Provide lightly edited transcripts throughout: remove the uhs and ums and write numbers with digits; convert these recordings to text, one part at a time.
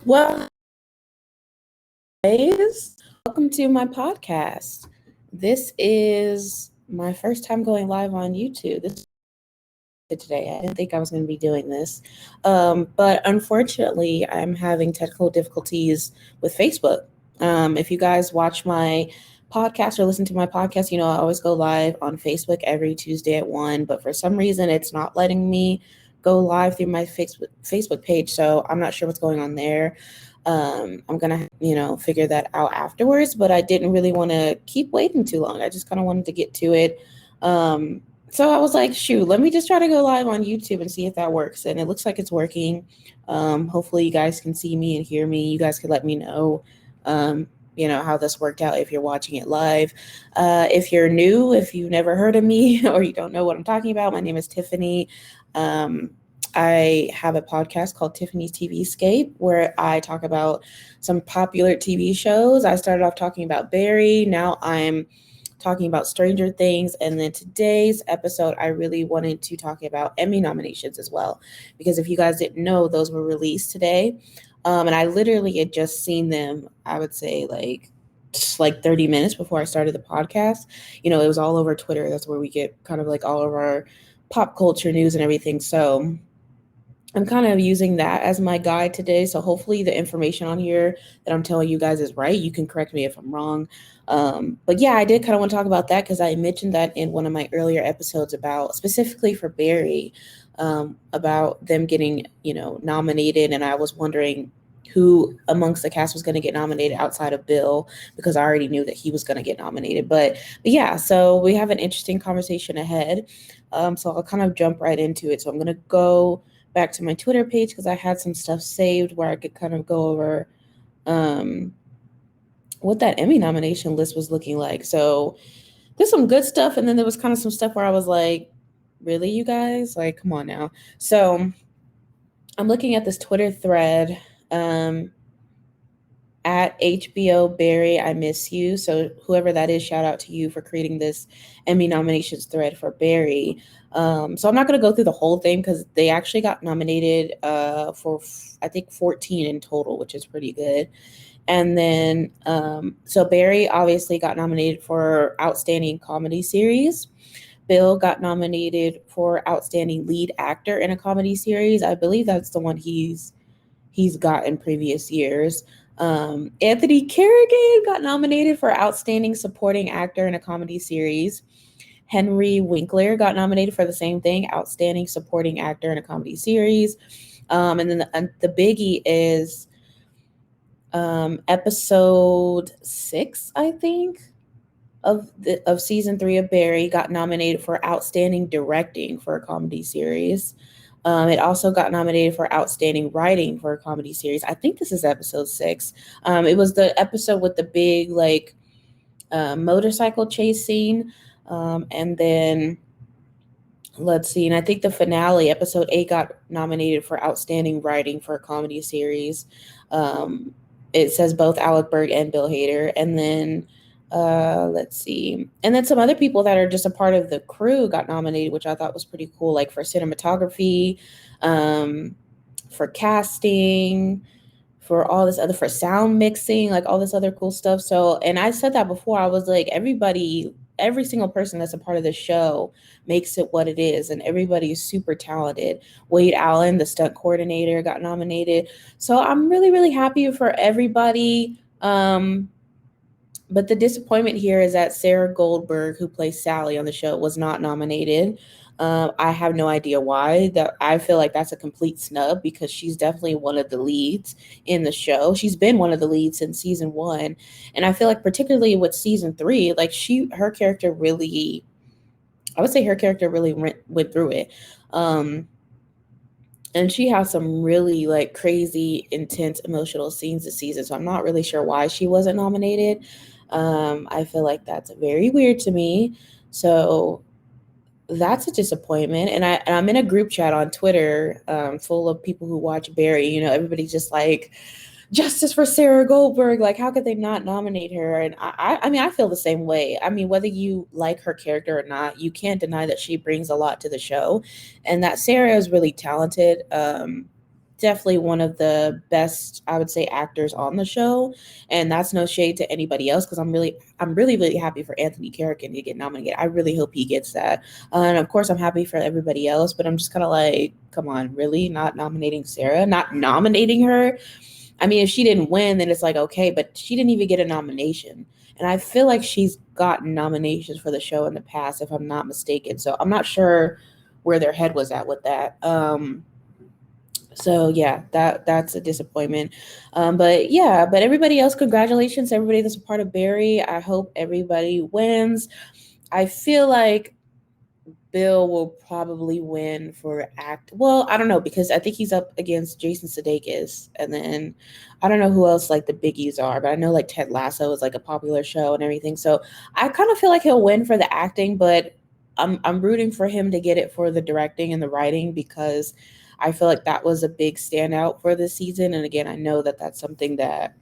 Well, guys, welcome to my podcast. This is my first time going live on YouTube. This is today. I didn't think I was going to be doing this, but unfortunately, I'm having technical difficulties with Facebook. If you guys watch my podcast or listen to my podcast, I always go live on Facebook every Tuesday at 1, but for some reason, it's not letting me go live through my Facebook page. So I'm not sure what's going on there. I'm gonna, figure that out afterwards, but I didn't really want to keep waiting too long. I just kind of wanted to get to it. So I was like, shoot, let me just try to go live on YouTube and see if that works. And it looks like it's working. Hopefully you guys can see me and hear me. You guys could let me know, how this worked out if you're watching it live. If you're new, if you've never heard of me or you don't know what I'm talking about, my name is Tiffany. I have a podcast called Tiffany's TVscape where I talk about some popular TV shows. I started off talking about Barry. Now I'm talking about Stranger Things. And then today's episode, I really wanted to talk about Emmy nominations as well. Because if you guys didn't know, those were released today. And I literally had just seen them, I would say just like 30 minutes before I started the podcast. It was all over Twitter. That's where we get kind of like all of our pop culture news and everything. So I'm kind of using that as my guide today. So hopefully the information on here that I'm telling you guys is right. You can correct me if I'm wrong. But yeah, I did kind of want to talk about that because I mentioned that in one of my earlier episodes about specifically for Barry, about them getting, nominated. And I was wondering who amongst the cast was going to get nominated outside of Bill, because I already knew that he was going to get nominated. But yeah, so we have an interesting conversation ahead. So I'll kind of jump right into it. So I'm going to go back to my Twitter page because I had some stuff saved where I could kind of go over what that Emmy nomination list was looking like. So there's some good stuff, and then there was kind of some stuff where I was like, really, you guys? Like, come on now. So I'm looking at this Twitter thread at HBO Barry, I miss you. So whoever that is, shout out to you for creating this Emmy nominations thread for Barry. So I'm not going to go through the whole thing because they actually got nominated for I think 14 in total, which is pretty good. And then so Barry obviously got nominated for Outstanding Comedy Series. Bill got nominated for Outstanding Lead Actor in a Comedy Series. I believe that's the one he's got in previous years. Anthony Carrigan got nominated for Outstanding Supporting Actor in a Comedy Series. Henry Winkler got nominated for the same thing, Outstanding Supporting Actor in a Comedy Series. And then the biggie is episode 6, I think, of season 3 of Barry got nominated for Outstanding Directing for a Comedy Series. It also got nominated for Outstanding Writing for a Comedy Series. I think this is episode 6. It was the episode with the big motorcycle chase scene. And then let's see, and I think the finale, episode 8, got nominated for Outstanding Writing for a Comedy Series. It says both Alec Berg and Bill Hader. And then let's see. And then some other people that are just a part of the crew got nominated, which I thought was pretty cool, like for cinematography, for casting, for all this other, for sound mixing, like all this other cool stuff. So, and I said that before, I was like, every single person that's a part of the show makes it what it is, and everybody is super talented. Wade Allen, the stunt coordinator, got nominated. So I'm really, really happy for everybody. But the disappointment here is that Sarah Goldberg, who plays Sally on the show, was not nominated. I have no idea why. That I feel like that's a complete snub because she's definitely one of the leads in the show. She's been one of the leads since season 1, and I feel like particularly with season 3, like her character really, I would say her character really went through it. And she has some really like crazy, intense, emotional scenes this season. So I'm not really sure why she wasn't nominated. I feel like that's very weird to me. So that's a disappointment. And I'm in a group chat on Twitter, full of people who watch Barry. Everybody's just like, justice for Sarah Goldberg. Like, how could they not nominate her? And I mean, I feel the same way. I mean, whether you like her character or not, you can't deny that she brings a lot to the show, and that Sarah is really talented. definitely one of the best, I would say, actors on the show. And that's no shade to anybody else, because I'm really happy for Anthony Carrigan to get nominated. I really hope he gets that. And of course, I'm happy for everybody else, but I'm just kind of like, come on, really? Not nominating Sarah? Not nominating her? I mean, if she didn't win, then it's like, okay, but she didn't even get a nomination. And I feel like she's gotten nominations for the show in the past, if I'm not mistaken. So I'm not sure where their head was at with that. So yeah, that's a disappointment. But everybody else, congratulations to everybody that's a part of Barry. I hope everybody wins. I feel like Bill will probably win for act. Well, I don't know, because I think he's up against Jason Sudeikis, and then I don't know who else like the biggies are, but I know like Ted Lasso is like a popular show and everything. So I kind of feel like he'll win for the acting, but I'm rooting for him to get it for the directing and the writing, because I feel like that was a big standout for this season. And again, I know that that's something that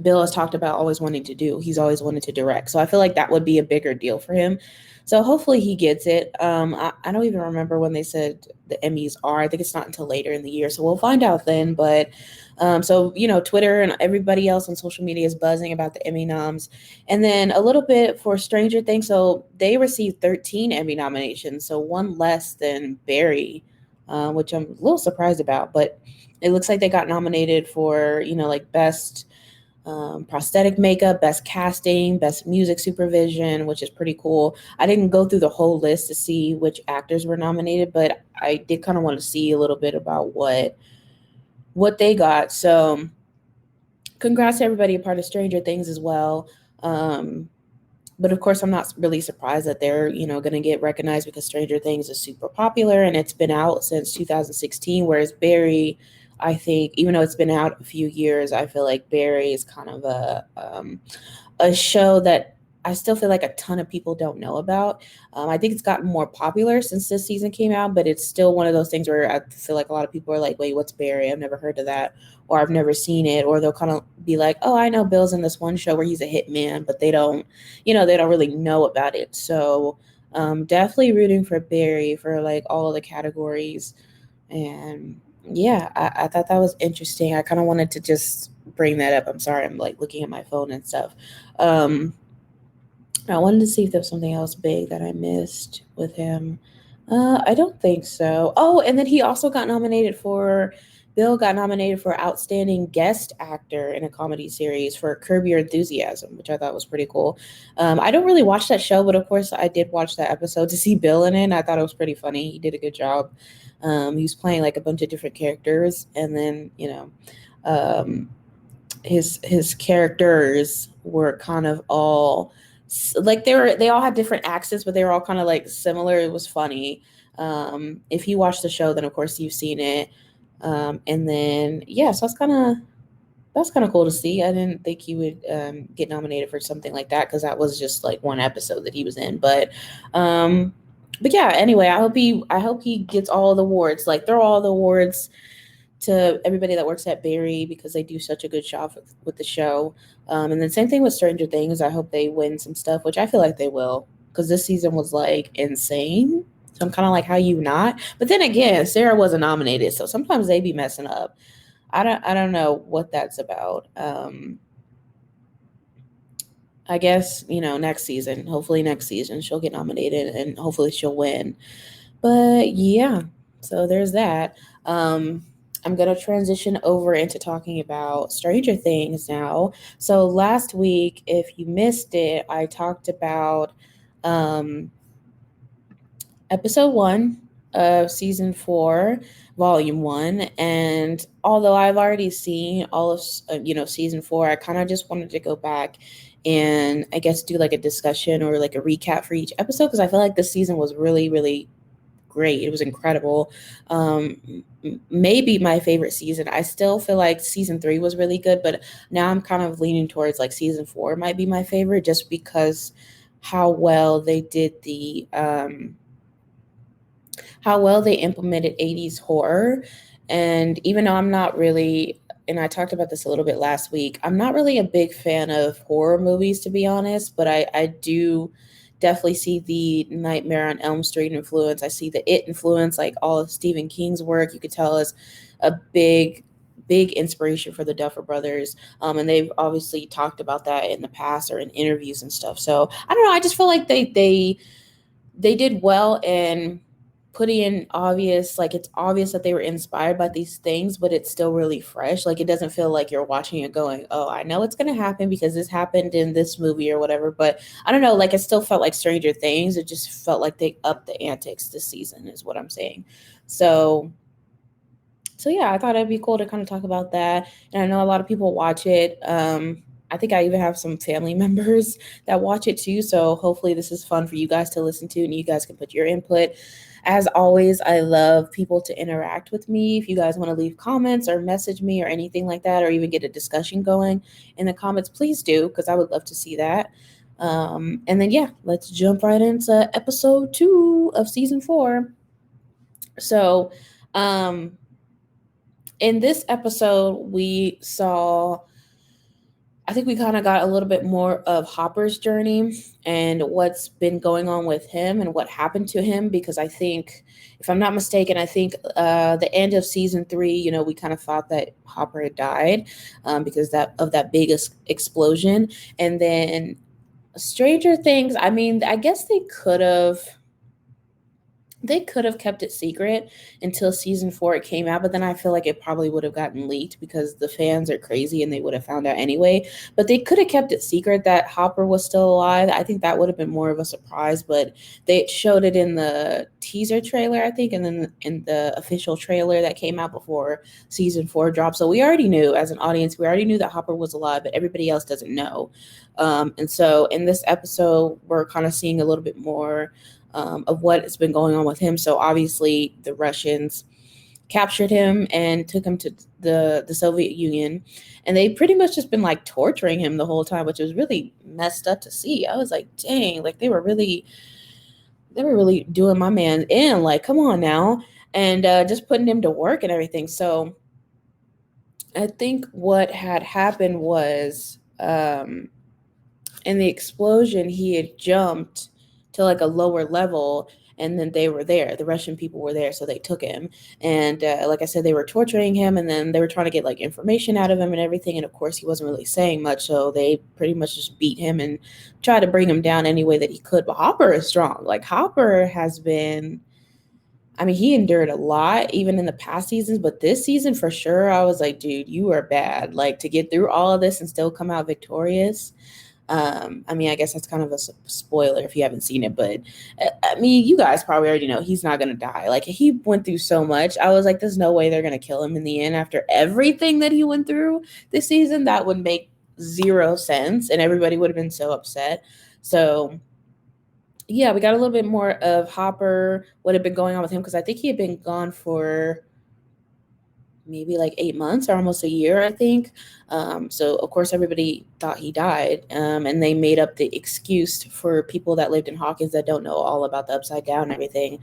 Bill has talked about always wanting to do. He's always wanted to direct. So I feel like that would be a bigger deal for him. So hopefully he gets it. I don't even remember when they said the Emmys are. I think it's not until later in the year. So we'll find out then. But Twitter and everybody else on social media is buzzing about the Emmy noms. And then a little bit for Stranger Things. So they received 13 Emmy nominations. So one less than Barry, which I'm a little surprised about. But it looks like they got nominated for, like best prosthetic makeup, best casting, best music supervision, which is pretty cool. I didn't go through the whole list to see which actors were nominated, but I did kind of want to see a little bit about what they got. So congrats to everybody a part of Stranger Things as well. But of course, I'm not really surprised that they're, going to get recognized, because Stranger Things is super popular and it's been out since 2016, whereas Barry, I think, even though it's been out a few years, I feel like Barry is kind of a show that I still feel like a ton of people don't know about. I think it's gotten more popular since this season came out, but it's still one of those things where I feel like a lot of people are like, wait, what's Barry? I've never heard of that, or I've never seen it, or they'll kind of be like, oh, I know Bill's in this one show where he's a hitman, but they don't really know about it. So definitely rooting for Barry for like all of the categories. And yeah, I thought that was interesting. I kind of wanted to just bring that up. I'm sorry, I'm like looking at my phone and stuff. I wanted to see if there was something else big that I missed with him. I don't think so. Oh, and then Bill got nominated for Outstanding Guest Actor in a Comedy Series for Curb Your Enthusiasm, which I thought was pretty cool. I don't really watch that show, but of course I did watch that episode to see Bill in it, and I thought it was pretty funny. He did a good job. He was playing like a bunch of different characters, and then, um, his characters were kind of all like they all had different accents, but they were all kind of like similar. It was funny. If you watch the show, then of course you've seen it. And then yeah, so that's kind of cool to see. I didn't think he would get nominated for something like that, because that was just like one episode that he was in. But yeah, anyway, I hope he gets all the awards. Like, throw all the awards to everybody that works at Barry, because they do such a good job with the show. And then same thing with Stranger Things. I hope they win some stuff, which I feel like they will, because this season was like insane. So I'm kind of like, how you not? But then again, Sarah wasn't nominated, so sometimes they be messing up. I don't know what that's about. I guess, hopefully next season she'll get nominated and hopefully she'll win. But yeah, so there's that. I'm going to transition over into talking about Stranger Things now. So last week, if you missed it, I talked about episode 1 of season 4, volume 1. And although I've already seen all of season 4, I kind of just wanted to go back and I guess do like a discussion or like a recap for each episode, because I feel like this season was really, really great. It was incredible. Maybe my favorite season. I still feel like season 3 was really good, but now I'm kind of leaning towards like season 4 might be my favorite, just because how well they did how well they implemented 80s horror. And even though I'm not really, and I talked about this a little bit last week, I'm not really a big fan of horror movies, to be honest, but I do definitely see the Nightmare on Elm Street influence. I see the It influence, like all of Stephen King's work. You could tell is a big inspiration for the Duffer Brothers. And they've obviously talked about that in the past or in interviews and stuff. So I don't know. I just feel like they did well in putting in it's obvious that they were inspired by these things, but it's still really fresh. Like, it doesn't feel like you're watching it going, oh, I know it's going to happen because this happened in this movie or whatever. But I don't know, like, it still felt like Stranger Things. It just felt like they upped the antics this season is what I'm saying. So yeah, I thought it'd be cool to kind of talk about that. And I know a lot of people watch it. I think I even have some family members that watch it too. So hopefully this is fun for you guys to listen to and you guys can put your input. As always, I love people to interact with me. If you guys want to leave comments or message me or anything like that, or even get a discussion going in the comments, please do, because I would love to see that. And then, yeah, let's jump right into episode 2 of season 4. So, in this episode, I think we kind of got a little bit more of Hopper's journey and what's been going on with him and what happened to him. Because I think, if I'm not mistaken, I think the end of season 3, we kind of thought that Hopper had died because of that big explosion. And then Stranger Things, I mean, I guess they could have kept it secret until season 4 it came out, but then I feel like it probably would have gotten leaked because the fans are crazy and they would have found out anyway. But they could have kept it secret that Hopper was still alive. I think that would have been more of a surprise, but they showed it in the teaser trailer, I think, and then in the official trailer that came out before season 4 dropped. So we already knew, as an audience, we already knew that Hopper was alive, but everybody else doesn't know. And so in this episode, we're kind of seeing a little bit more of what has been going on with him. So obviously the Russians captured him and took him to the Soviet Union, and they pretty much just been like torturing him the whole time, which was really messed up to see. I was like, dang, like they were really doing my man in, like, come on now, and just putting him to work and everything. So I think what had happened was in the explosion, he had jumped to like a lower level, and then they were there. The Russian people were there, so they took him. And like I said, they were torturing him, and then they were trying to get like information out of him and everything. And of course, he wasn't really saying much, so they pretty much just beat him and tried to bring him down any way that he could. But Hopper is strong. Like, Hopper has been, I mean, he endured a lot even in the past seasons, but this season for sure, I was like, dude, you are bad. Like, to get through all of this and still come out victorious. I mean, I guess that's kind of a spoiler if you haven't seen it, but I mean, you guys probably already know he's not going to die. Like, he went through so much. I was like, there's no way they're going to kill him in the end after everything that he went through this season. That would make zero sense, and everybody would have been so upset. So yeah, we got a little bit more of Hopper, what had been going on with him, because I think he had been gone for maybe like 8 months or almost a year, I think. So of course everybody thought he died, and they made up the excuse for people that lived in Hawkins that don't know all about the Upside Down and everything.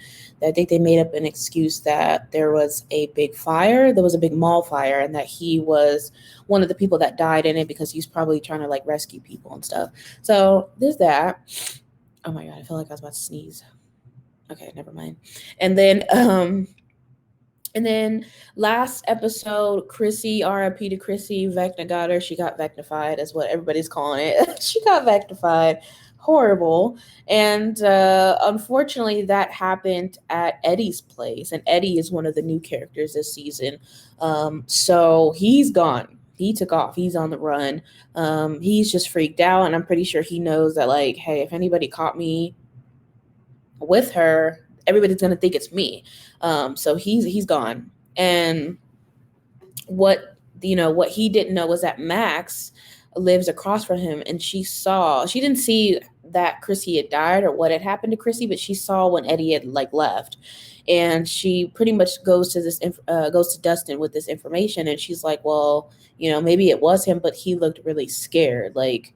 I think they made up an excuse that there was a big fire, there was a big mall fire, and that he was one of the people that died in it because he's probably trying to like rescue people and stuff. So there's that. Oh my God, I feel like I was about to sneeze. Okay, never mind. And then last episode, Chrissy, RIP to Chrissy, Vecna got her. She got Vecnified, is what everybody's calling it. She got Vecnified. Horrible. And unfortunately, that happened at Eddie's place. And Eddie is one of the new characters this season. So he's gone. He took off. He's on the run. He's just freaked out. And I'm pretty sure he knows that, like, hey, if anybody caught me with her, everybody's going to think it's me. So he's gone. And what he didn't know was that Max lives across from him, and she didn't see that Chrissy had died or what had happened to Chrissy, but she saw when Eddie had like left. And she pretty much goes to Dustin with this information, and she's like, well, maybe it was him, but he looked really scared. Like,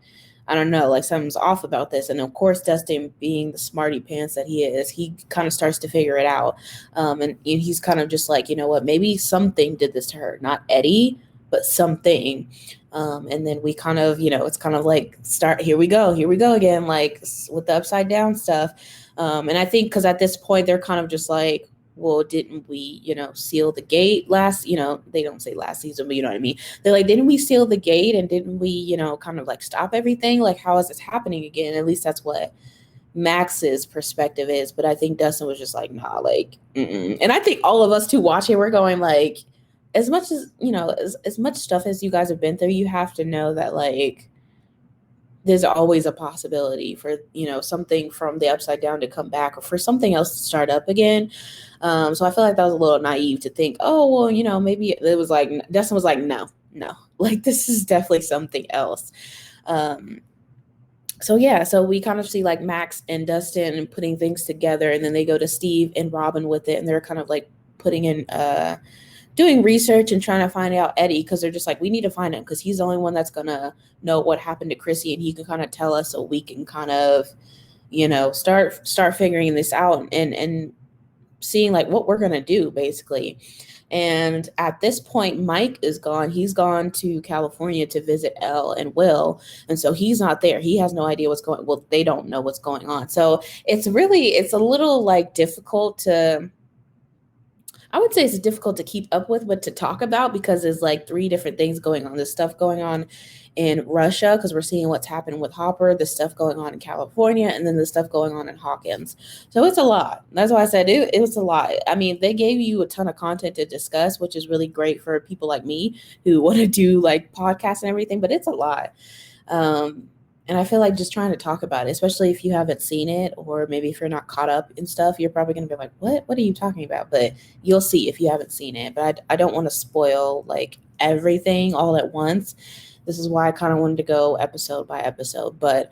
I don't know, like something's off about this. And of course, Dustin, being the smarty pants that he is, he kind of starts to figure it out. And he's kind of just like, you know what, maybe something did this to her, not Eddie, but something. And then we kind of, it's kind of like here we go again, like with the Upside Down stuff. And I think because at this point they're kind of just like, well, didn't we, seal the gate last, they don't say last season, but you know what I mean? They're like, didn't we seal the gate, and didn't we, kind of like stop everything? Like, how is this happening again? At least that's what Max's perspective is. But I think Dustin was just like, nah, like, mm-mm. And I think all of us too watching, we're going like, as much as, as much stuff as you guys have been through, you have to know that, like, there's always a possibility for, something from the upside down to come back, or for something else to start up again. So I feel like that was a little naive to think, oh, well, maybe it was like, Dustin was like, no, like, this is definitely something else. So yeah, so we kind of see like Max and Dustin putting things together, and then they go to Steve and Robin with it, and they're kind of like putting in, doing research and trying to find out Eddie, because they're just like, we need to find him because he's the only one that's gonna know what happened to Chrissy, and he can kind of tell us, so we can kind of, start figuring this out and seeing like what we're gonna do basically. And at this point, Mike is gone. He's gone to California to visit Elle and Will. And so he's not there. He has no idea what's going on. Well, they don't know what's going on. So it's a little like difficult to, I would say it's difficult to keep up with, but to talk about, because there's like three different things going on. There's stuff going on in Russia, because we're seeing what's happening with Hopper, the stuff going on in California, and then the stuff going on in Hawkins. So it's a lot. That's why I said it was a lot. I mean, they gave you a ton of content to discuss, which is really great for people like me who want to do like podcasts and everything, but it's a lot. And I feel like just trying to talk about it, especially if you haven't seen it, or maybe if you're not caught up in stuff, you're probably going to be like, what are you talking about? But you'll see if you haven't seen it. But I don't want to spoil like everything all at once. This is why I kind of wanted to go episode by episode. But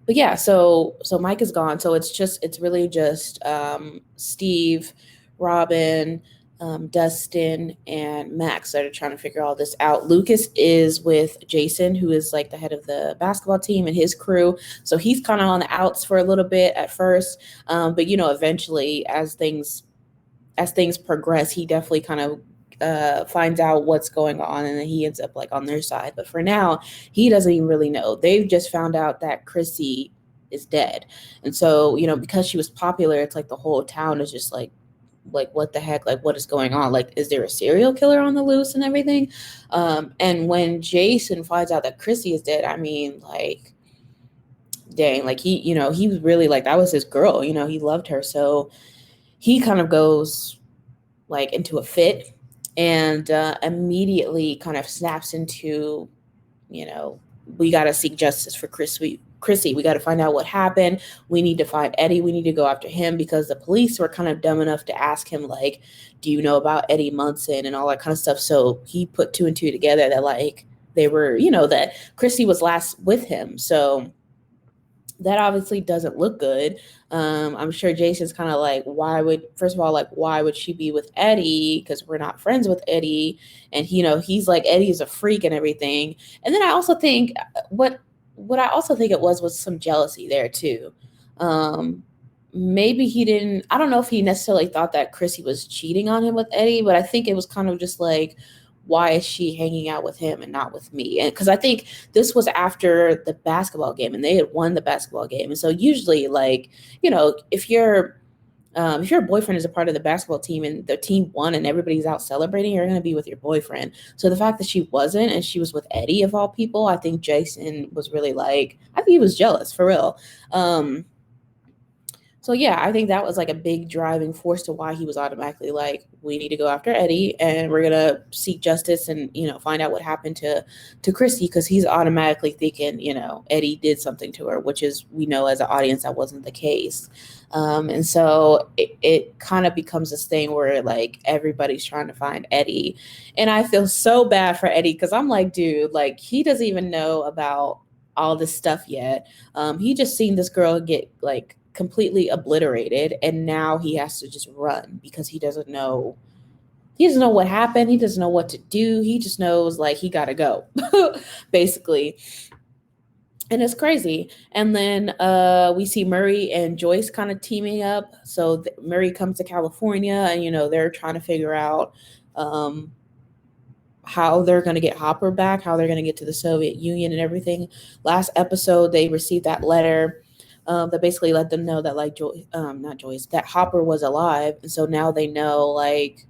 yeah, so Mike is gone. So it's really just Steve, Robin, Dustin, and Max that are trying to figure all this out. Lucas is with Jason, who is like the head of the basketball team, and his crew. So he's kind of on the outs for a little bit at first. But eventually as things progress, he definitely kind of finds out what's going on, and then he ends up like on their side. But for now, he doesn't even really know. They've just found out that Chrissy is dead. And so, because she was popular, it's like the whole town is just like what the heck, like what is going on, like is there a serial killer on the loose and everything. And when Jason finds out that Chrissy is dead, I mean, like, dang, like he was really like, that was his girl, he loved her. So he kind of goes like into a fit, and immediately kind of snaps into, we got to seek justice for Chrissy. We got to find out what happened. We need to find Eddie. We need to go after him, because the police were kind of dumb enough to ask him, like, do you know about Eddie Munson and all that kind of stuff. So he put two and two together that like they were, that Chrissy was last with him. So that obviously doesn't look good. I'm sure Jason's kind of like, why would she be with Eddie? Because we're not friends with Eddie. And, he's like, Eddie's a freak and everything. And then I also think what I also think it was some jealousy there too. Maybe he didn't, I don't know if he necessarily thought that Chrissy was cheating on him with Eddie, but I think it was kind of just like, why is she hanging out with him and not with me? And because I think this was after the basketball game, and they had won the basketball game. And so usually, like, if your boyfriend is a part of the basketball team and the team won and everybody's out celebrating, you're going to be with your boyfriend. So the fact that she wasn't, and she was with Eddie of all people, I think Jason was really like, I think he was jealous for real. So yeah, I think that was like a big driving force to why he was automatically like, we need to go after Eddie, and we're gonna seek justice and find out what happened to Christy, because he's automatically thinking Eddie did something to her, which is, we know as an audience that wasn't the case. And so it kind of becomes this thing where like everybody's trying to find Eddie, and I feel so bad for Eddie, because I'm like, dude, like he doesn't even know about all this stuff yet. He just seen this girl get like completely obliterated, and now he has to just run because he doesn't know what happened. He doesn't know what to do. He just knows like he gotta go basically. And it's crazy. And then we see Murray and Joyce kind of teaming up. So Murray comes to California, and they're trying to figure out how they're going to get Hopper back, how they're going to get to the Soviet Union and everything. Last episode, they received that letter that basically let them know that like not Joyce, that Hopper was alive, and so now they know like,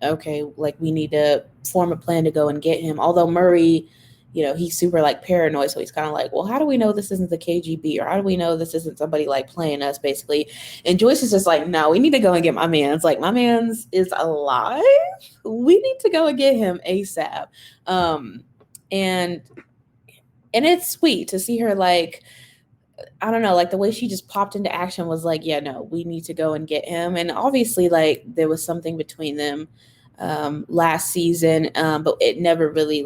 okay, like we need to form a plan to go and get him. Although Murray, he's super like paranoid, so he's kind of like, well, how do we know this isn't the KGB, or how do we know this isn't somebody like playing us, basically? And Joyce is just like, no, we need to go and get my man's. Like, my man's is alive. We need to go and get him ASAP. And it's sweet to see her like, I don't know, like the way she just popped into action was like, yeah, no, we need to go and get him. And obviously, like, there was something between them last season, but it never really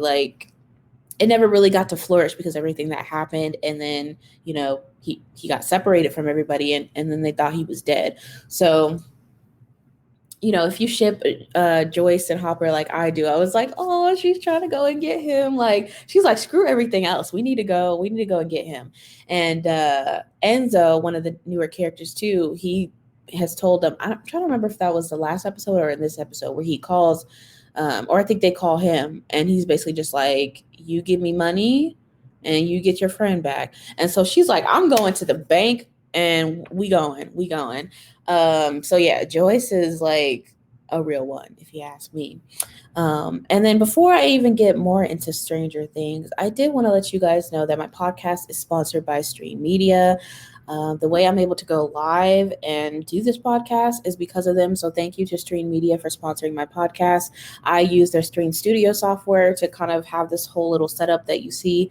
got to flourish because everything that happened. And then, he got separated from everybody, and then they thought he was dead. So, if you ship Joyce and Hopper like I do, I was like, oh, she's trying to go and get him. Like, she's like, screw everything else. We need to go and get him. And Enzo, one of the newer characters too, he has told them, I'm trying to remember if that was the last episode or in this episode, where he calls, or I think they call him, and he's basically just like, you give me money and you get your friend back. And so she's like, I'm going to the bank and we going. So yeah, Joyce is like a real one, if you ask me. And then before I even get more into Stranger Things, I did want to let you guys know that my podcast is sponsored by Streann Media. The way I'm able to go live and do this podcast is because of them. So thank you to Streann Media for sponsoring my podcast. I use their Streann Studio software to kind of have this whole little setup that you see.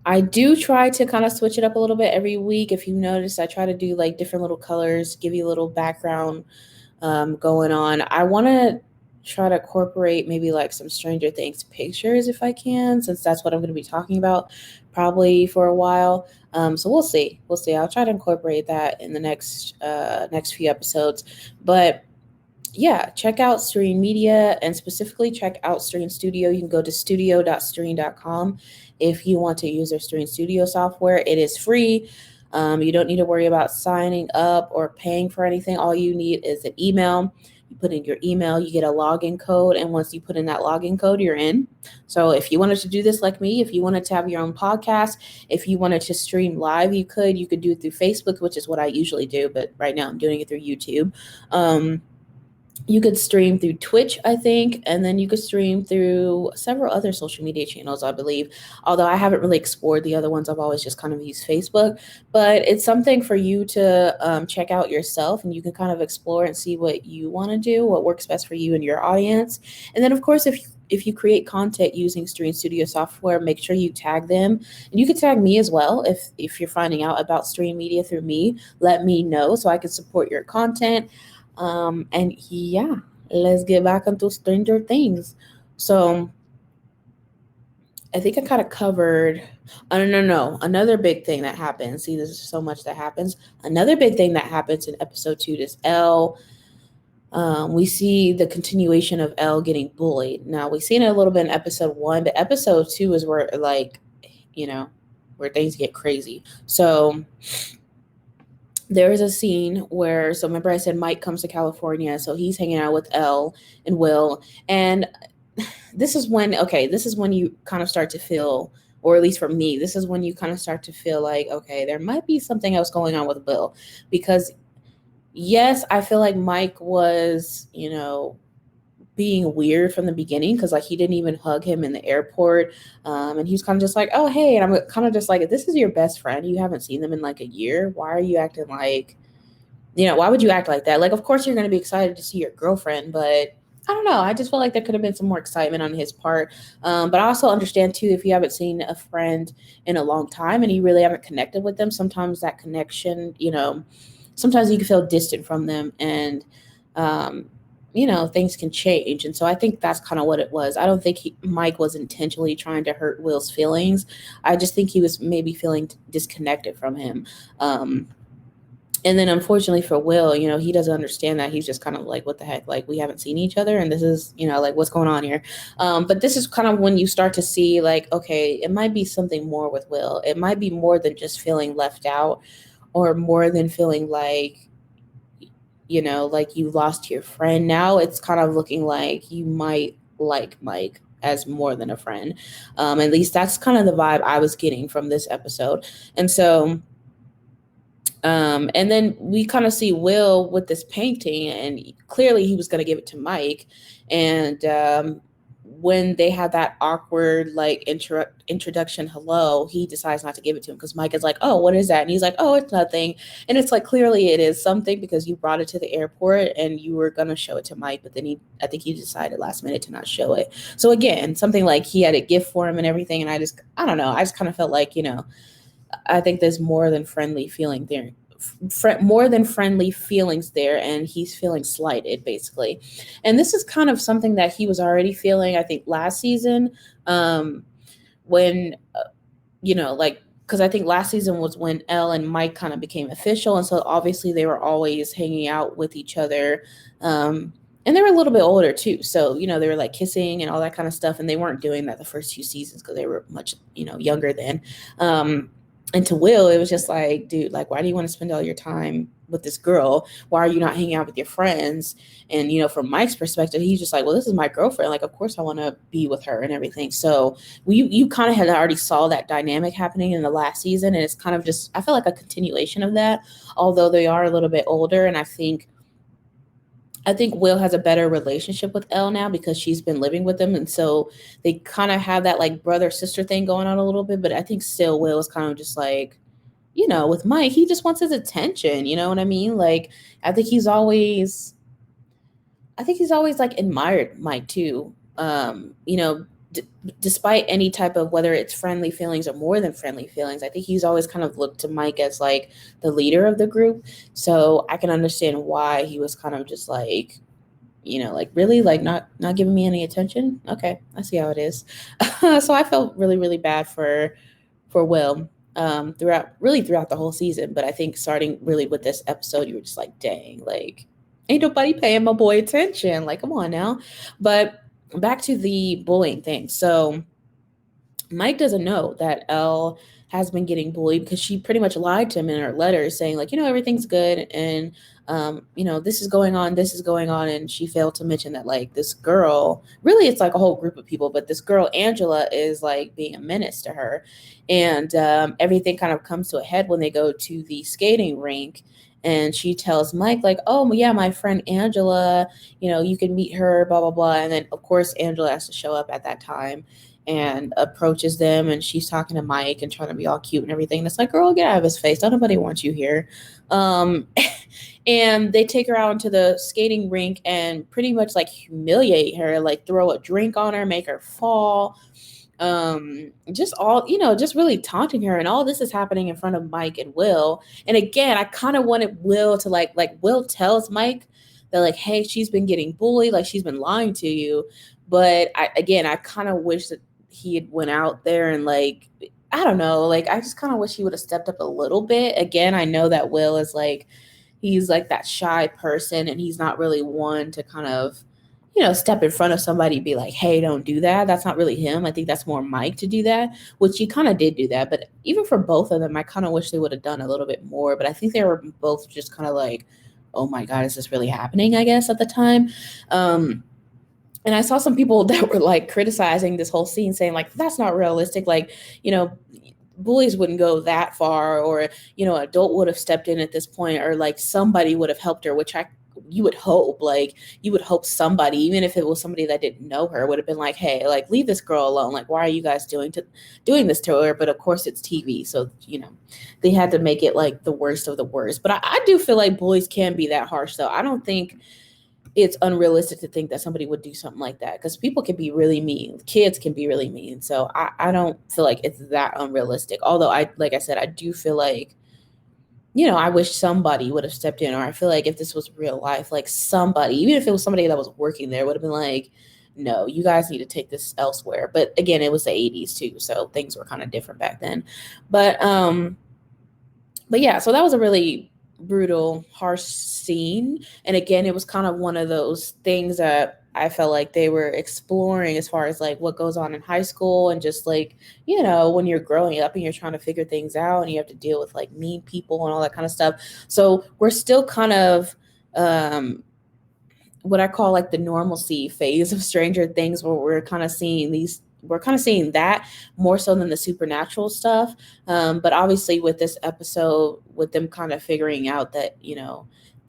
I do try to kind of switch it up a little bit every week. If you notice, I try to do like different little colors, give you a little background going on. I want to try to incorporate maybe like some Stranger Things pictures if I can, since that's what I'm going to be talking about probably for a while. So we'll see. I'll try to incorporate that in the next few episodes. But yeah, check out Streann Media, and specifically check out Streann Studio. You can go to studio.streann.com if you want to use their Streann Studio software. It is free. You don't need to worry about signing up or paying for anything. All you need is an email. You put in your email, you get a login code, and once you put in that login code, you're in. So if you wanted to do this like me, if you wanted to have your own podcast, if you wanted to stream live, you could do it through Facebook, which is what I usually do, but right now I'm doing it through YouTube. You could stream through Twitch, I think, and then you could stream through several other social media channels, I believe. Although I haven't really explored the other ones. I've always just kind of used Facebook. But it's something for you to check out yourself, and you can kind of explore and see what you want to do, what works best for you and your audience. And then, of course, if you create content using Streann Studio software, make sure you tag them. And you can tag me as well. If you're finding out about Streann Media through me, let me know so I can support your content. And yeah, let's get back into Stranger Things. So I think I kind of covered, no. Another big thing that happens. See, there's so much that happens. Another big thing that happens in episode 2 is Elle. We see the continuation of Elle getting bullied. Now, we've seen it a little bit in episode 1, but episode 2 is where, like, where things get crazy. So there is a scene where, so remember I said Mike comes to California, so he's hanging out with Elle and Will, and this is when you kind of start to feel, or at least for me, this is when you kind of start to feel like, okay, there might be something else going on with Will, because yes, I feel like Mike was, being weird from the beginning, because like he didn't even hug him in the airport, and he was kind of just like, oh hey, and I'm kind of just like, this is your best friend, you haven't seen them in like a year, why are you acting like, why would you act like that? Like, of course you're going to be excited to see your girlfriend, but I don't know, I just feel like there could have been some more excitement on his part. But I also understand too, if you haven't seen a friend in a long time and you really haven't connected with them, sometimes that connection, sometimes you can feel distant from them, and things can change. And so I think that's kind of what it was. I don't think Mike was intentionally trying to hurt Will's feelings. I just think he was maybe feeling disconnected from him. And then unfortunately for Will, he doesn't understand that. He's just kind of like, what the heck? Like, we haven't seen each other, and this is, like, what's going on here? But this is kind of when you start to see like, okay, it might be something more with Will. It might be more than just feeling left out, or more than feeling like, like you lost your friend. Now it's kind of looking like you might like Mike as more than a friend. At least that's kind of the vibe I was getting from this episode. And so and then we kind of see Will with this painting, and clearly he was going to give it to Mike. And when they had that awkward like introduction hello, he decides not to give it to him because Mike is like, oh, what is that? And he's like, oh, it's nothing. And it's like, clearly it is something because you brought it to the airport and you were going to show it to Mike, but then I think he decided last minute to not show it. So again, something like he had a gift for him and everything. And I don't know, I just kind of felt like, I think there's more than friendly feeling there. More than friendly feelings there, and he's feeling slighted basically. And this is kind of something that he was already feeling, I think, last season, when like, because I think last season was when Elle and Mike kind of became official, and so obviously they were always hanging out with each other, and they were a little bit older too, so they were like kissing and all that kind of stuff, and they weren't doing that the first 2 seasons because they were much younger then. And to Will, it was just like, dude, like, why do you want to spend all your time with this girl? Why are you not hanging out with your friends? And, from Mike's perspective, he's just like, well, this is my girlfriend. Like, of course I want to be with her and everything. So you kind of had already saw that dynamic happening in the last season. And it's kind of just, I feel like a continuation of that, although they are a little bit older. And I think Will has a better relationship with Elle now because she's been living with him. And so they kind of have that like brother sister thing going on a little bit. But I think still Will is kind of just like, with Mike, he just wants his attention. You know what I mean? Like, I think he's always like admired Mike too. Despite any type of, whether it's friendly feelings or more than friendly feelings, I think he's always kind of looked to Mike as like the leader of the group. So I can understand why he was kind of just like, like, really, like, not giving me any attention. Okay, I see how it is. So I felt really, really bad for Will throughout the whole season. But I think starting really with this episode, you were just like, dang, like, ain't nobody paying my boy attention. Like, come on now. But back to the bullying thing. So Mike doesn't know that Elle has been getting bullied because she pretty much lied to him in her letters saying like, everything's good. And, this is going on. And she failed to mention that like this girl, really, it's like a whole group of people, but this girl, Angela, is like being a menace to her. And everything kind of comes to a head when they go to the skating rink. And she tells Mike, like, oh, yeah, my friend Angela, you can meet her, blah, blah, blah. And then, of course, Angela has to show up at that time and approaches them. And she's talking to Mike and trying to be all cute and everything. And it's like, girl, get out of his face. Don't nobody want you here. And they take her out into the skating rink and pretty much like humiliate her, like throw a drink on her, make her fall. Just all, just really taunting her, and all this is happening in front of Mike and Will. And again, I kind of wanted Will to like Will tells Mike that like, hey, she's been getting bullied, like she's been lying to you. But I kind of wish that he had went out there and like, I don't know, like I just kind of wish he would have stepped up a little bit. Again, I know that Will is like, he's like that shy person, and he's not really one to kind of step in front of somebody and be like, hey, don't do that. That's not really him. I think that's more Mike to do that, which he kind of did do that. But even for both of them, I kind of wish they would have done a little bit more. But I think they were both just kind of like, oh my God, is this really happening, I guess, at the time. And I saw some people that were like criticizing this whole scene saying like, that's not realistic. Like, bullies wouldn't go that far, or, an adult would have stepped in at this point, or like somebody would have helped her, which you would hope somebody, even if it was somebody that didn't know her, would have been like, hey, like, leave this girl alone. Like, why are you guys doing this to her? But of course it's TV. So, they had to make it like the worst of the worst. But I do feel like bullies can be that harsh though. I don't think it's unrealistic to think that somebody would do something like that, because people can be really mean. Kids can be really mean. So I don't feel like it's that unrealistic. Although like I said, I do feel like, I wish somebody would have stepped in, or I feel like if this was real life, like somebody, even if it was somebody that was working there, would have been like, no, you guys need to take this elsewhere. But again, it was the 80s too, so things were kind of different back then. But yeah, so that was a really brutal, harsh scene. And again, it was kind of one of those things that I felt like they were exploring as far as like what goes on in high school, and just like, when you're growing up and you're trying to figure things out and you have to deal with like mean people and all that kind of stuff. So we're still kind of what I call like the normalcy phase of Stranger Things, where we're kind of seeing that more so than the supernatural stuff. But obviously with this episode, with them kind of figuring out that,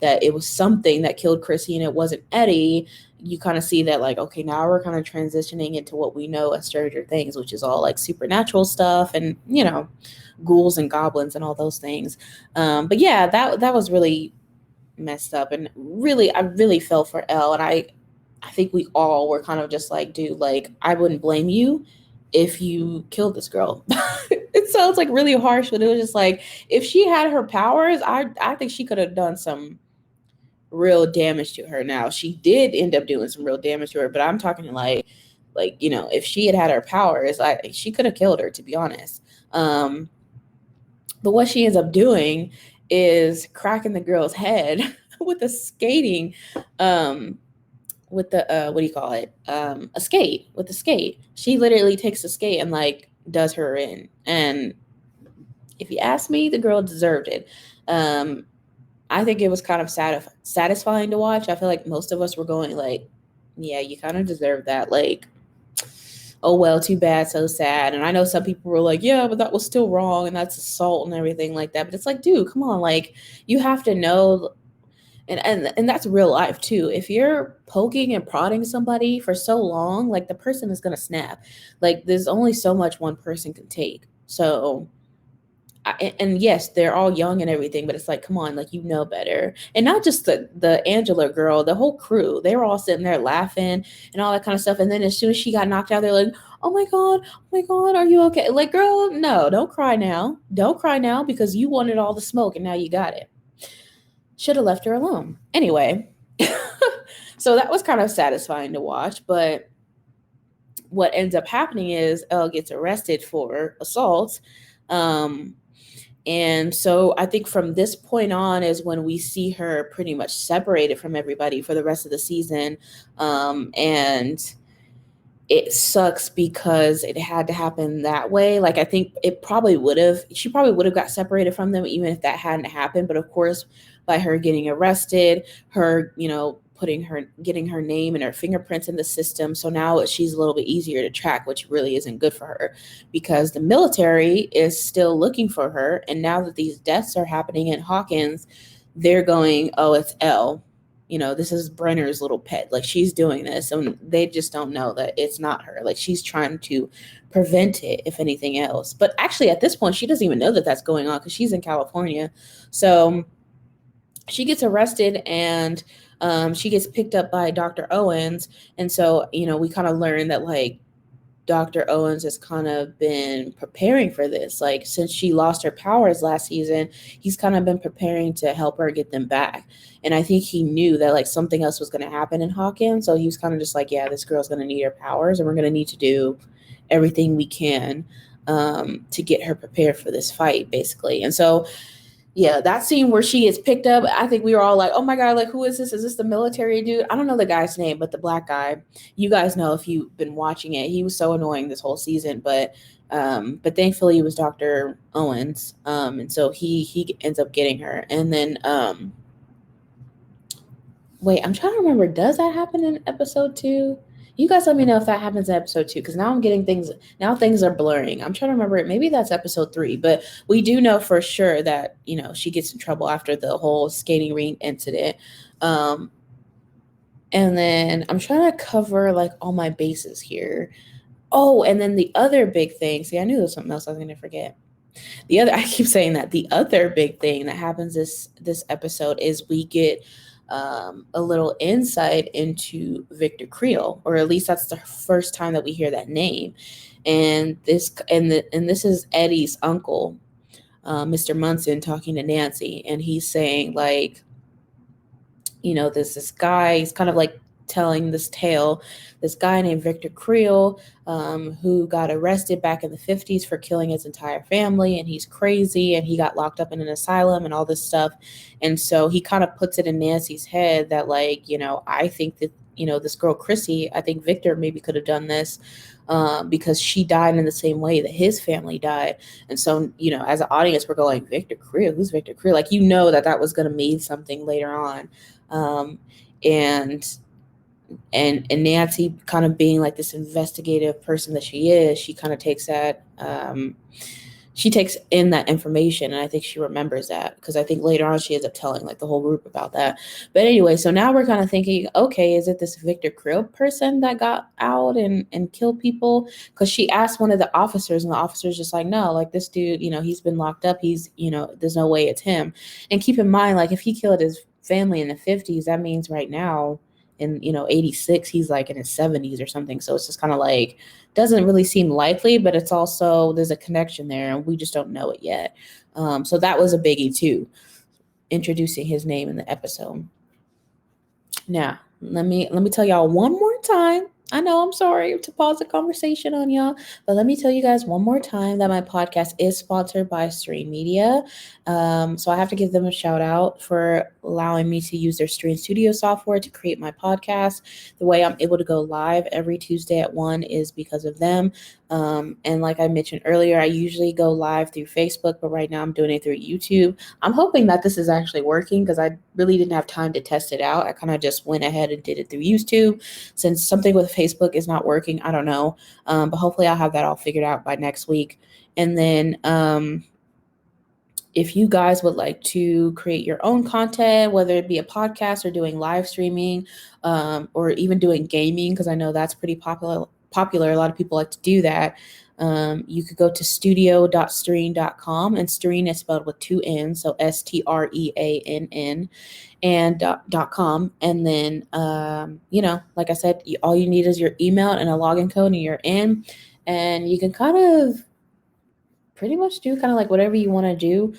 that it was something that killed Chrissy and it wasn't Eddie, you kind of see that like, okay, now we're kind of transitioning into what we know as Stranger Things, which is all like supernatural stuff and, ghouls and goblins and all those things. But yeah, that was really messed up, and really I really felt for Elle, and I think we all were kind of just like, dude, like I wouldn't blame you if you killed this girl. It sounds like really harsh, but it was just like, if she had her powers, I think she could have done some real damage to her. Now she did end up doing some real damage to her, but I'm talking like if she had her powers, she could have killed her, to be honest. But what she ends up doing is cracking the girl's head with a skating, with the what do you call it? A skate, with a skate. She literally takes a skate and like does her in. And if you ask me, the girl deserved it. I think it was kind of satisfying to watch. I feel like most of us were going like, yeah, you kind of deserve that. Like, oh, well, too bad, so sad. And I know some people were like, yeah, but that was still wrong and that's assault and everything like that. But it's like, dude, come on. Like, you have to know, and that's real life too. If you're poking and prodding somebody for so long, like the person is going to snap. Like, there's only so much one person can take. So, and yes, they're all young and everything, but it's like, come on, like, better. And not just the Angela girl, the whole crew, they were all sitting there laughing and all that kind of stuff. And then as soon as she got knocked out, they're like, oh my God, are you okay? Like, girl, no, don't cry now. Don't cry now, because you wanted all the smoke and now you got it. Should have left her alone. Anyway, so that was kind of satisfying to watch. But what ends up happening is Elle gets arrested for assault. And so I think from this point on is when we see her pretty much separated from everybody for the rest of the season. And it sucks because it had to happen that way. Like, I think she probably would have got separated from them even if that hadn't happened. But of course, by her getting arrested, her, getting her name and her fingerprints in the system. So now she's a little bit easier to track, which really isn't good for her, because the military is still looking for her. And now that these deaths are happening in Hawkins, they're going, oh, it's Elle. This is Brenner's little pet. Like, she's doing this. And they just don't know that it's not her. Like, she's trying to prevent it, if anything else. But actually, at this point, she doesn't even know that that's going on because she's in California. So she gets arrested and she gets picked up by Dr. Owens. And so, we kind of learn that, like, Dr. Owens has kind of been preparing for this. Like, since she lost her powers last season, he's kind of been preparing to help her get them back. And I think he knew that, like, something else was going to happen in Hawkins. So he was kind of just like, yeah, this girl's going to need her powers, and we're going to need to do everything we can to get her prepared for this fight, basically. And so, yeah, that scene where she gets picked up, I think we were all like, oh my God, like, who is this? Is this the military dude? I don't know the guy's name, but the black guy, you guys know if you've been watching it. He was so annoying this whole season, but thankfully it was Dr. Owens. And so he ends up getting her. And then, wait, I'm trying to remember, does that happen in episode 2? You guys let me know if that happens in episode 2, because now I'm getting things are blurring. I'm trying to remember it. Maybe that's episode 3, but we do know for sure that, she gets in trouble after the whole skating rink incident. And then I'm trying to cover like all my bases here. Oh, and then the other big thing, see, I knew there was something else I was going to forget. I keep saying that. The other big thing that happens this episode is we get a little insight into Victor Creel, or at least that's the first time that we hear that name. And this is Eddie's uncle, Mr. Munson, talking to Nancy, and he's saying, like, this guy, he's kind of like telling this tale, this guy named Victor Creel, who got arrested back in the 50s for killing his entire family, and he's crazy, and he got locked up in an asylum and all this stuff. And so he kind of puts it in Nancy's head that, like, I think that, this girl Chrissy, I think Victor maybe could have done this because she died in the same way that his family died. And so, as an audience, we're going, Victor Creel, who's Victor Creel? Like, that was going to mean something later on. And and Nancy kind of being like this investigative person that she is, she kind of takes that she takes in that information, and I think she remembers that, because I think later on she ends up telling like the whole group about that. But anyway, so now we're kind of thinking, okay, is it this Victor Krill person that got out and killed people? Because she asked one of the officers, and the officer's just like, no, like this dude, he's been locked up, he's, there's no way it's him. And keep in mind, like if he killed his family in the 50s, that means right now in 86 he's like in his 70s or something. So it's just kind of like, doesn't really seem likely, but it's also, there's a connection there and we just don't know it yet. So that was a biggie too, introducing his name in the episode. Now, let me tell y'all one more time. I know, I'm sorry to pause the conversation on y'all, but let me tell you guys one more time that my podcast is sponsored by Streann Media. So I have to give them a shout out for allowing me to use their Streann Studio software to create my podcast. The way I'm able to go live every Tuesday at 1 is because of them. And like I mentioned earlier, I usually go live through Facebook, but right now I'm doing it through YouTube. I'm hoping that this is actually working, because I really didn't have time to test it out. I kind of just went ahead and did it through YouTube. Since something with Facebook is not working, I don't know. But hopefully I'll have that all figured out by next week. And then if you guys would like to create your own content, whether it be a podcast or doing live streaming, or even doing gaming, because I know that's pretty popular. A lot of people like to do that. You could go to studio.streann.com, and Streann is spelled with 2 N's, so STREANN, and .com. And then, like I said, all you need is your email and a login code, and you're in. And you can kind of pretty much do kind of like whatever you want to do.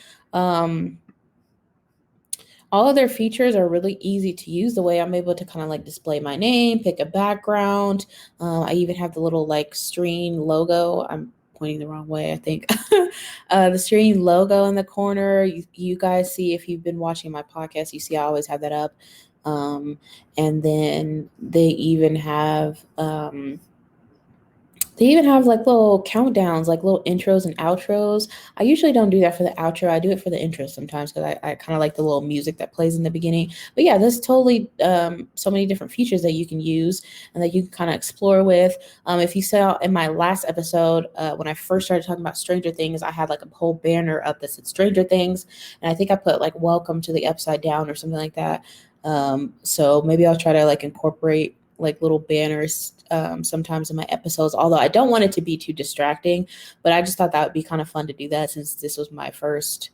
All of their features are really easy to use. The way I'm able to kind of like display my name, pick a background. I even have the little like Streann logo. I'm pointing the wrong way, I think. The Streann logo in the corner. You guys see, if you've been watching my podcast, you see I always have that up. And then they even have like little countdowns, like little intros and outros. I usually don't do that for the outro. I do it for the intro sometimes, because I kind of like the little music that plays in the beginning. But yeah, there's totally so many different features that you can use and that you can kind of explore with. If you saw in my last episode, when I first started talking about Stranger Things, I had like a whole banner up that said Stranger Things. And I think I put like welcome to the upside down or something like that. So maybe I'll try to like incorporate like little banners sometimes in my episodes, although I don't want it to be too distracting, but I just thought that would be kind of fun to do that, since this was my first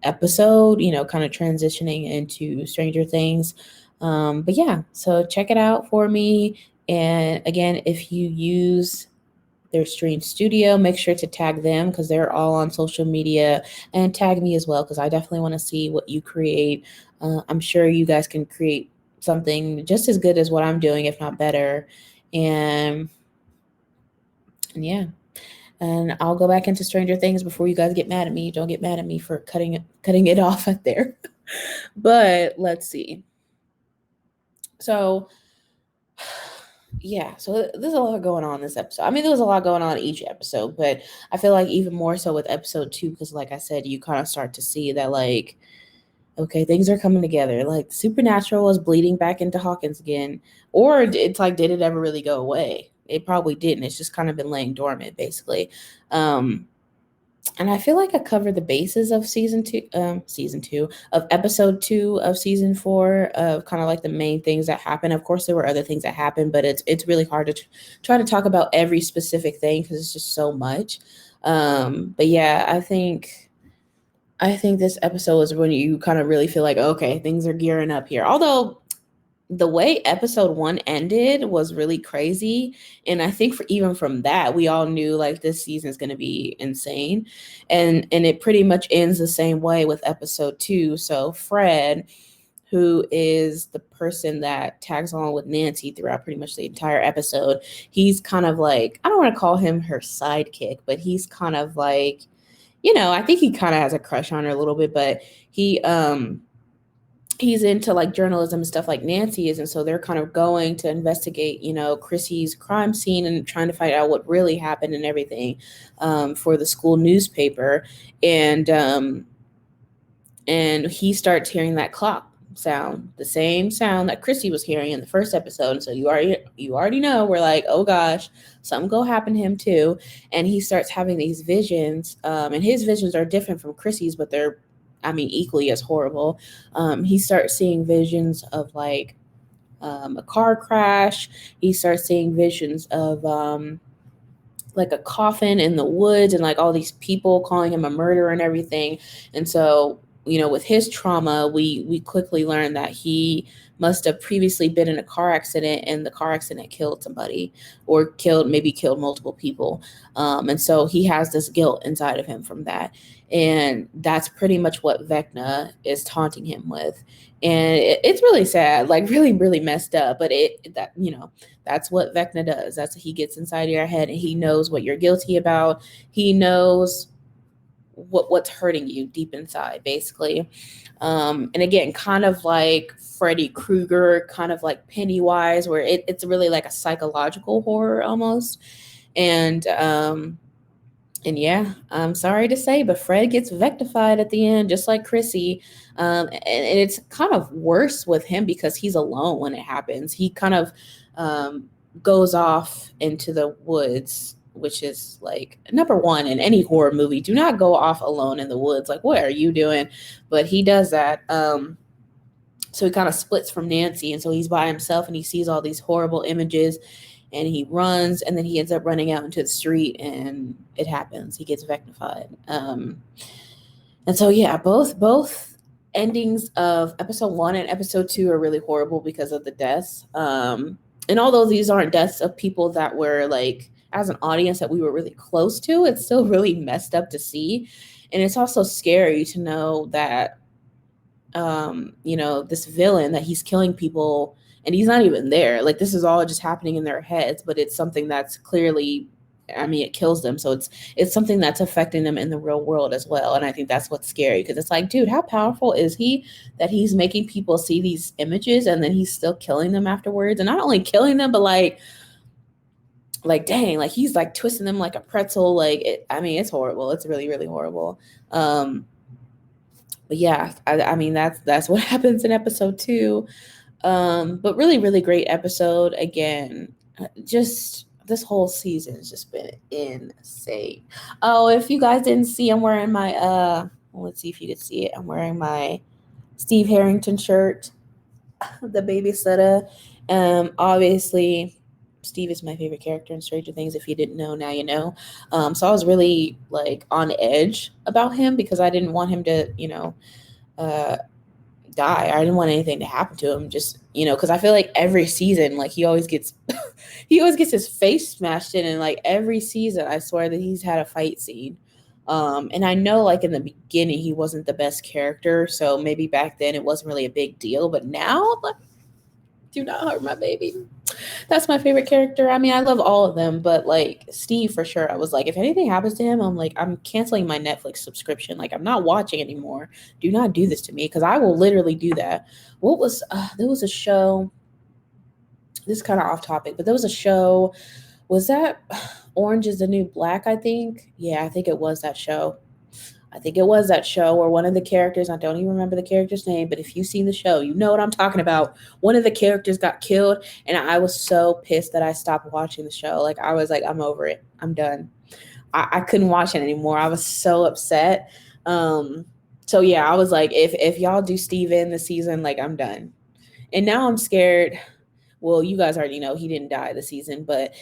episode, kind of transitioning into Stranger Things. But yeah, so check it out for me. And again, if you use their Streann Studio, make sure to tag them, because they're all on social media, and tag me as well, because I definitely want to see what you create. I'm sure you guys can create something just as good as what I'm doing, if not better. And yeah, and I'll go back into Stranger Things before you guys get mad at me. Don't get mad at me for cutting it off at there. But let's see. So yeah, so there's a lot going on this episode. I mean, there was a lot going on each episode, but I feel like even more so with episode 2, because like I said, you kind of start to see that like, okay, things are coming together. Like Supernatural was bleeding back into Hawkins again, or it's like, did it ever really go away? It probably didn't. It's just kind of been laying dormant, basically. And I feel like I covered the bases of season two of episode 2 of season 4, of kind of like the main things that happen. Of course, there were other things that happened, but it's really hard to try to talk about every specific thing, because it's just so much. But yeah, I think this episode is when you kind of really feel like, okay, things are gearing up here. Although the way episode 1 ended was really crazy. And I think even from that, we all knew like this season is going to be insane. And it pretty much ends the same way with episode 2. So Fred, who is the person that tags along with Nancy throughout pretty much the entire episode, he's kind of like, I don't want to call him her sidekick, but he's kind of like, I think he kind of has a crush on her a little bit, but he's into like journalism and stuff like Nancy is. And so they're kind of going to investigate, Chrissy's crime scene and trying to find out what really happened and everything, for the school newspaper. And he starts hearing that clock sound, the same sound that Chrissy was hearing in the first episode. And so you already know, we're like, oh gosh, something go happen to him too. And he starts having these visions, and his visions are different from Chrissy's, but they're, I mean, equally as horrible. He starts seeing visions of like a car crash. He starts seeing visions of like a coffin in the woods and like all these people calling him a murderer and everything. And so, with his trauma, we quickly learned that he must have previously been in a car accident, and the car accident killed somebody, or maybe killed multiple people. And so he has this guilt inside of him from that. And that's pretty much what Vecna is taunting him with. And it's really sad, like really, really messed up. But that's what Vecna does. That's he gets inside your head, and he knows what you're guilty about. He knows what's hurting you deep inside, basically. And again, kind of like Freddy Krueger, kind of like Pennywise, where it's really like a psychological horror almost. And yeah, I'm sorry to say, but Fred gets vectified at the end, just like Chrissy. And it's kind of worse with him because he's alone when it happens. He kind of goes off into the woods, which is like number one in any horror movie. Do not go off alone in the woods. Like, what are you doing? But he does that. So he kind of splits from Nancy, and so he's by himself, and he sees all these horrible images, and he runs, and then he ends up running out into the street, and it happens. He gets vectified. And so, yeah, both endings of episode 1 and episode 2 are really horrible because of the deaths. And although these aren't deaths of people that were like, as an audience, that we were really close to, it's still really messed up to see. And it's also scary to know that, this villain, that he's killing people and he's not even there. Like, this is all just happening in their heads, but it's something that's clearly, it kills them. So it's something that's affecting them in the real world as well. And I think that's what's scary, because it's like, dude, how powerful is he that he's making people see these images and then he's still killing them afterwards? And not only killing them, but like dang, like he's like twisting them like a pretzel. Like it's horrible. It's really, really horrible. But yeah, that's what happens in episode 2. But really, really great episode. Again, just this whole season has just been insane. Oh, if you guys didn't see, I'm wearing my let's see if you could see it. I'm wearing my Steve Harrington shirt, the babysitter. Obviously Steve is my favorite character in Stranger Things. If you didn't know, now you know. So I was really like on edge about him because I didn't want him to, die. I didn't want anything to happen to him. Just, because I feel like every season, like he always gets his face smashed in, and like every season, I swear that he's had a fight scene. And I know like in the beginning he wasn't the best character, so maybe back then it wasn't really a big deal. But now, like, do not hurt my baby. That's my favorite character. I mean, I love all of them, but like Steve for sure. I was like, if anything happens to him, I'm like, I'm canceling my Netflix subscription. Like, I'm not watching anymore. Do not do this to me, because I will literally do that. There was a show. This is kind of off topic, but there was a show. Was that Orange is the New Black? I think. Yeah, I think it was that show. I think it was that show where one of the characters, I don't even remember the character's name, but if you've seen the show, you know what I'm talking about. One of the characters got killed, and I was so pissed that I stopped watching the show. Like, I was like, I'm over it. I'm done. I couldn't watch it anymore. I was so upset. So yeah, I was like, if y'all do Steven this season, like, I'm done. And now I'm scared. Well, you guys already know he didn't die this season, but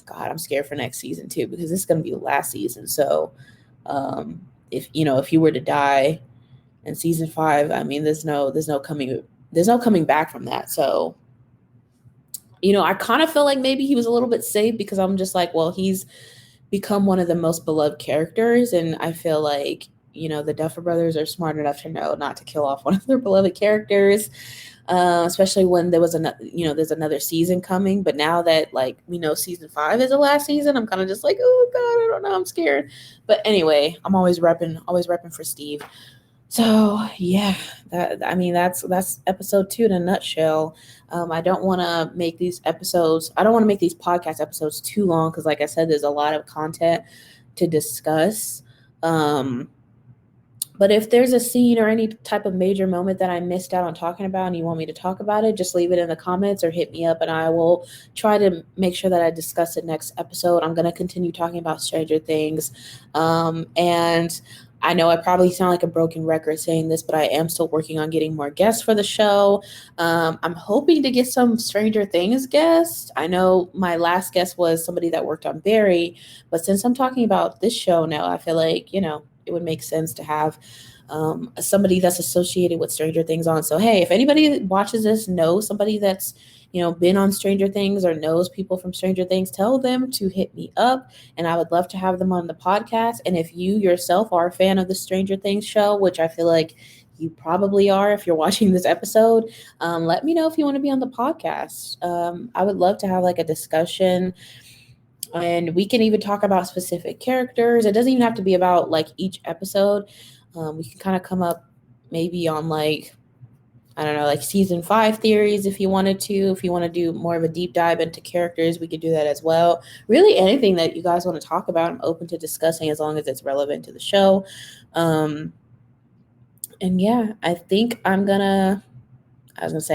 God, I'm scared for next season too, because this is going to be the last season. So, if you were to die in season 5, I mean, there's no coming back from that. So, I kind of feel like maybe he was a little bit safe, because I'm just like, well, he's become one of the most beloved characters, and I feel like, the Duffer Brothers are smart enough to know not to kill off one of their beloved characters, especially when there's another season coming. But now that, like, we know season 5 is the last season, I'm kind of just like, oh God, I don't know, I'm scared. But anyway, I'm always repping for Steve. So yeah, that's episode 2 in a nutshell. I don't want to make these podcast episodes too long, because like I said, there's a lot of content to discuss. But if there's a scene or any type of major moment that I missed out on talking about and you want me to talk about it, just leave it in the comments or hit me up and I will try to make sure that I discuss it next episode. I'm going to continue talking about Stranger Things. And I know I probably sound like a broken record saying this, but I am still working on getting more guests for the show. I'm hoping to get some Stranger Things guests. I know my last guest was somebody that worked on Barry, but since I'm talking about this show now, I feel like, it would make sense to have somebody that's associated with Stranger Things on. So, hey, if anybody that watches this knows somebody that's, been on Stranger Things or knows people from Stranger Things, tell them to hit me up and I would love to have them on the podcast. And if you yourself are a fan of the Stranger Things show, which I feel like you probably are if you're watching this episode, let me know if you want to be on the podcast. I would love to have like a discussion and we can even talk about specific characters. It doesn't even have to be about like each episode. We can kind of come up maybe on like, I don't know, like season 5 theories if you wanted to. If you want to do more of a deep dive into characters, we could do that as well. Really anything that you guys want to talk about, I'm open to discussing as long as it's relevant to the show. And yeah, I think I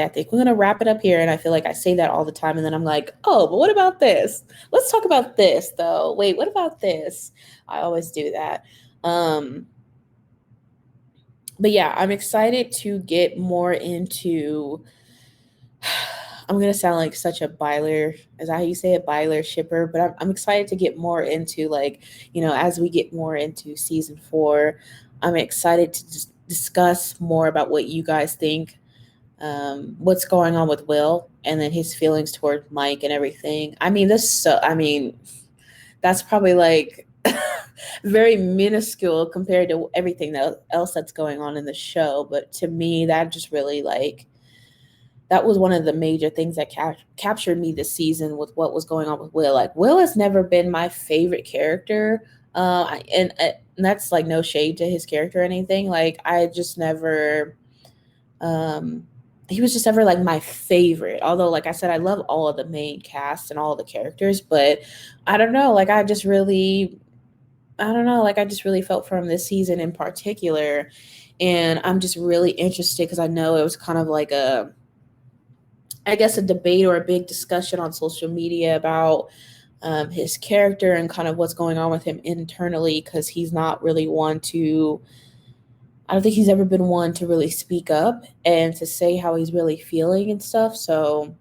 think we're going to wrap it up here. And I feel like I say that all the time. And then I'm like, oh, but what about this? Let's talk about this, though. Wait, what about this? I always do that. But yeah, I'm excited to get more into. I'm going to sound like such a Byler, is that how you say it? Byler shipper. But I'm excited to get more into, like, as we get more into season 4, I'm excited to just discuss more about what you guys think. What's going on with Will and then his feelings toward Mike and everything. I mean, that's probably like very minuscule compared to everything else that's going on in the show. But to me, that just really that was one of the major things that captured me this season with what was going on with Will. Like, Will has never been my favorite character. And that's like no shade to his character or anything. Like, I just never, he was just never like my favorite. Although, like I said, I love all of the main cast and all of the characters, but I don't know. Like, I just really felt for him this season in particular. And I'm just really interested because I know it was kind of like a debate or a big discussion on social media about his character and kind of what's going on with him internally, because he's not really I don't think he's ever been one to really speak up and to say how he's really feeling and stuff. So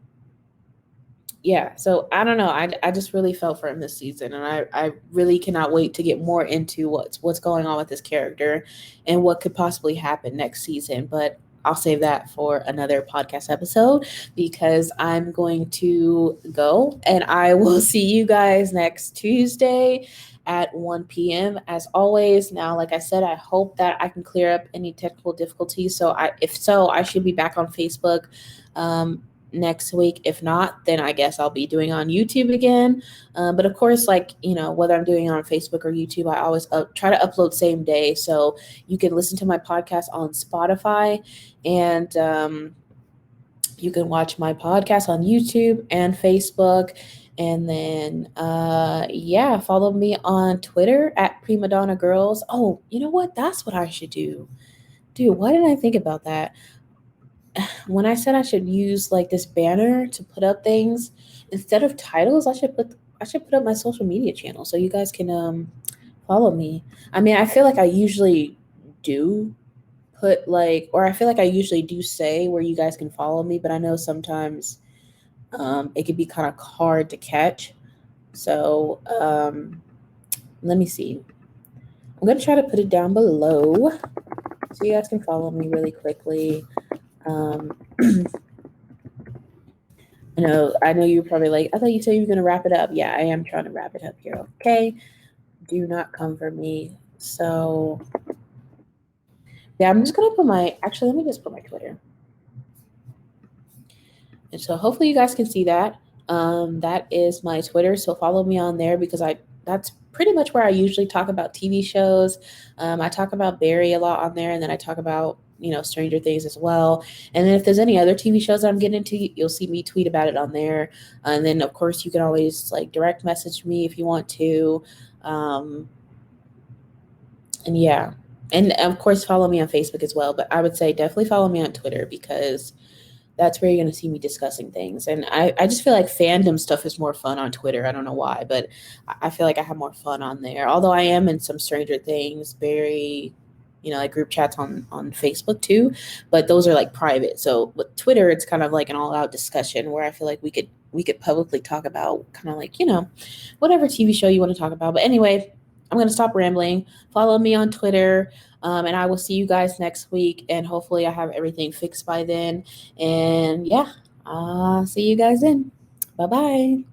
yeah, so I don't know. I just really felt for him this season, and I really cannot wait to get more into what's going on with this character and what could possibly happen next season. But I'll save that for another podcast episode because I'm going to go, and I will see you guys next Tuesday at 1 p.m. as always. Now, like I said, I hope that I can clear up any technical difficulties. If so, I should be back on Facebook next week. If not, then I guess I'll be doing on YouTube again. But of course, like, whether I'm doing it on Facebook or YouTube, I always try to upload same day. So you can listen to my podcast on Spotify, and you can watch my podcast on YouTube and Facebook. And then, follow me on Twitter at Prima Donna Girls. Oh, you know what? That's what I should do. Dude, why didn't I think about that? When I said I should use like this banner to put up things instead of titles, I should put up my social media channel so you guys can follow me. I mean, I feel like I usually do I feel like I usually do say where you guys can follow me, but I know sometimes it can be kind of hard to catch. So let me see. I'm gonna try to put it down below so you guys can follow me really quickly. I know you're probably like, I thought you said you were going to wrap it up. Yeah, I am trying to wrap it up here. Okay. Do not come for me. So, yeah, I'm just going to let me just put my Twitter. And so hopefully you guys can see that. That is my Twitter. So follow me on there because that's pretty much where I usually talk about TV shows. I talk about Barry a lot on there, and then I talk about Stranger Things as well. And then if there's any other TV shows that I'm getting into, you'll see me tweet about it on there. And then of course you can always like direct message me if you want to. And yeah, And of course, follow me on Facebook as well. But I would say definitely follow me on Twitter because that's where you're going to see me discussing things. And I just feel like fandom stuff is more fun on Twitter. I don't know why, but I feel like I have more fun on there. Although I am in some Stranger Things, very, like group chats on Facebook too, but those are like private. So with Twitter, it's kind of like an all out discussion where I feel like we could publicly talk about kind of like, whatever TV show you want to talk about. But anyway, I'm going to stop rambling. Follow me on Twitter. And I will see you guys next week. And hopefully I have everything fixed by then. And yeah, see you guys then. Bye-bye.